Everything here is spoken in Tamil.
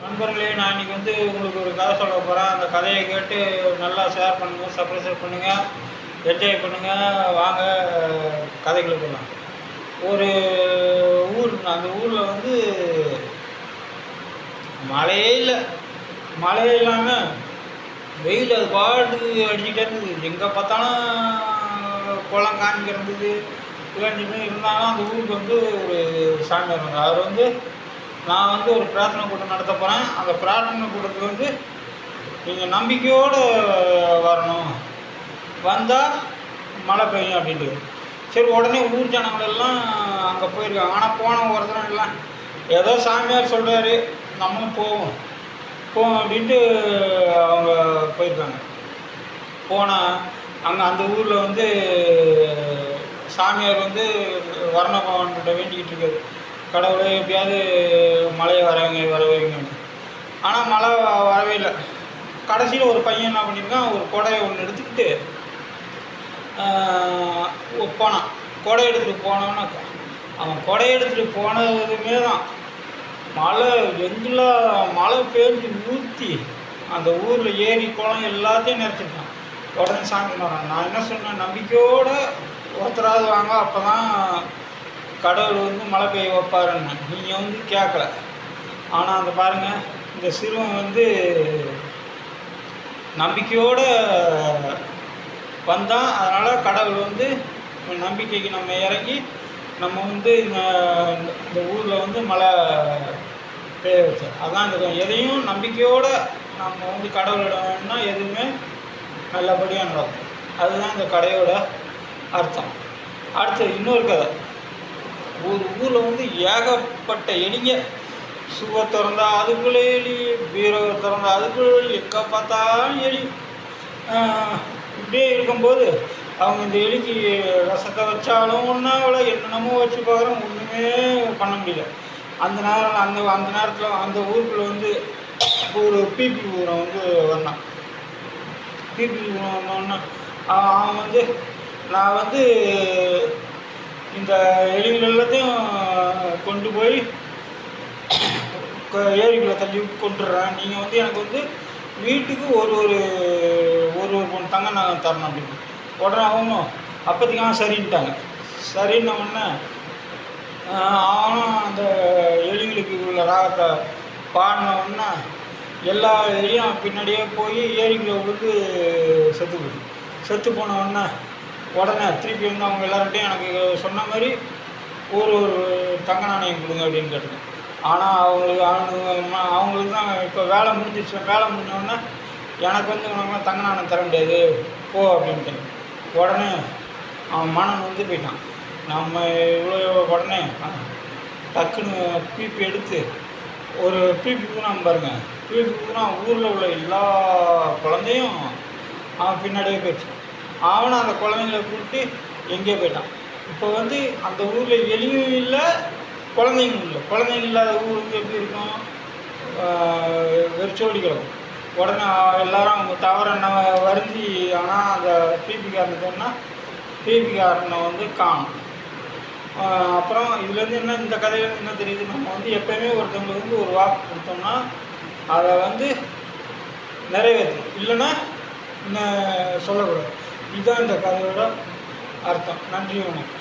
நண்பர்களே, நான் இன்றைக்கி உங்களுக்கு ஒரு கதை சொல்ல போகிறேன். அந்த கதையை கேட்டு நல்லா ஷேர் பண்ணுங்கள், சப்ஸ்கிரைப் பண்ணுங்கள், என்ஜாய் பண்ணுங்கள். வாங்க கதைகளை போகலாம். ஒரு ஊர், அந்த ஊரில் மழையே இல்லை. மழையே இல்லாமல் வெயில் அது பாட்டுக்கு அடிச்சுக்கிட்டே இருந்தது. எங்கே பார்த்தாலும் குளம் காஞ்சி கிடந்தது. இருந்தாலும் அந்த ஊருக்கு ஒரு சாமியார் வந்தார். அவர் நான் ஒரு பிரார்த்தனை கூட்டம் நடத்த போகிறேன். அந்த பிரார்த்தனை கூட்டத்துக்கு நீங்கள் நம்பிக்கையோடு வரணும், வந்தால் மழை பெய்யும் அப்படின்ட்டு. சரி, உடனே ஊர் ஜனங்களெல்லாம் அங்கே போயிருக்காங்க. ஆனால் போன ஒருத்தரம் இல்லை, ஏதோ சாமியார் சொல்கிறாரு, நம்மளும் போவோம் அப்படின்ட்டு அவங்க போயிருக்காங்க. போனால் அங்கே அந்த ஊரில் சாமியார் வர்ண பவன்கிட்ட வேண்டிக்கிட்டு இருக்காரு, கடவுளை எப்படியாவது மழையை வர வைங்கன்னு. ஆனால் மழை வரவே இல்லை. கடைசியில் ஒரு பையன் என்ன பண்ணியிருக்கான், ஒரு கொடையை ஒன்று எடுத்துக்கிட்டு போனான். கொடை எடுத்துகிட்டு போனவன்னா, அவன் கொடையை எடுத்துகிட்டு போனதுமே தான் மழை பெஞ்சு ஊற்றி அந்த ஊரில் ஏரி குளம் எல்லாத்தையும் நிறுத்திட்டான். உடனே சாமி வரான். நான் என்ன சொன்னேன், நம்பிக்கையோடு ஒருத்தராது வாங்க, அப்போ தான் கடவுள் மழை பெய்ய வைப்பாருன்னு. நீங்கள் கேட்கல. ஆனால் அந்த பாருங்கள், இந்த சிறுவன் நம்பிக்கையோடு வந்தான். அதனால் கடவுள் நம்பிக்கைக்கு நம்ம இறங்கி நம்ம இந்த ஊரில் மழை பெய்ய வச்சார். அதான் இந்த எதையும் நம்பிக்கையோடு நம்ம கடவுளிடம்னா எதுவுமே நல்லபடியாக நடக்கும். அதுதான் இந்த கதையோட அர்த்தம். அடுத்து இன்னொரு கதை. ஒரு ஊரில் ஏகப்பட்ட எலிங்க. சுவை திறந்தா அதுக்குள்ளே எலி, பீரோவை திறந்தா அதுக்குள்ளே எலி, எங்கே பார்த்தாலும் எலி. இப்படியே இருக்கும்போது அவங்க இந்த எலிக்கு ரசத்தை வச்சாலும் ஒன்றாவில் என்னென்னமோ வச்சு பார்க்குறோம், ஒன்றுமே பண்ண முடியல. அந்த நேரத்தில் அந்த ஊருக்குள்ளே ஒரு பிபி ஊரம் வந்தான். பிபி ஊரம் வந்தோன்னா அவன் நான் இந்த எலிகள் எல்லாத்தையும் கொண்டு போய் ஏரிக்குள்ளே தள்ளி கொண்டுடுறேன். நீங்கள் எனக்கு வீட்டுக்கு ஒரு பொண்ணு தங்க நான் தரணும் அப்படின்னு. உடனே அவனும் அப்போதைக்கு சரின்ட்டாங்க. சரின்ன உடனே அவனும் அந்த எலிகளுக்கு உள்ள ராகத்தை பாடின உடனே எல்லா எலியும் பின்னாடியே போய் ஏரிக்குள்ளே செத்து போன உடனே திருப்பி அவங்க எல்லார்கிட்டையும் எனக்கு சொன்ன மாதிரி ஒரு தங்க நாணயம் கொடுங்க அப்படின்னு கேட்டுருக்கேன். ஆனால் அவங்களுக்கு தான் இப்போ வேலை முடிஞ்சிடுச்சு. வேலை முடிஞ்சோடனே எனக்கு உனக்குலாம் தங்க நாணயம் தர முடியாது, போ அப்படின்ட்டு. உடனே அவன் மனம் போயிட்டான். நம்ம இவ்வளோ உடனே டக்குன்னு பிபி எடுத்து ஒரு பிபி பூனாம் பாருங்கள். பிபி பூனா ஊரில் உள்ள எல்லா குழந்தையும் அவன் பின்னாடியே போயிடுச்சு. அவனை அந்த குழந்தைங்களை கூப்பிட்டு எங்கேயோ போயிட்டான். இப்போ அந்த ஊரில் எலியும் இல்லை, குழந்தைங்களும் இல்லை. குழந்தைங்க இல்லாத ஊர் எப்படி இருக்கும், வெறிச்சோடி கிடக்கும். உடனே எல்லோரும் அவங்க தவற வருந்தி, ஆனால் அந்த பிபிகாரனை சொன்னால் பிபிகாரனை காணும். அப்புறம் இதுலேருந்து என்ன, இந்த கதையிலேருந்து என்ன தெரியுது, நம்ம எப்போயுமே ஒருத்தவங்களுக்கு ஒரு வாக்கு கொடுத்தோம்னா அதை நிறைவேற்றணும், இல்லைன்னா இன்னும் சொல்லக்கூடாது. இதுதான் இந்த கதையோட அர்த்தம். நன்றி, வணக்கம்.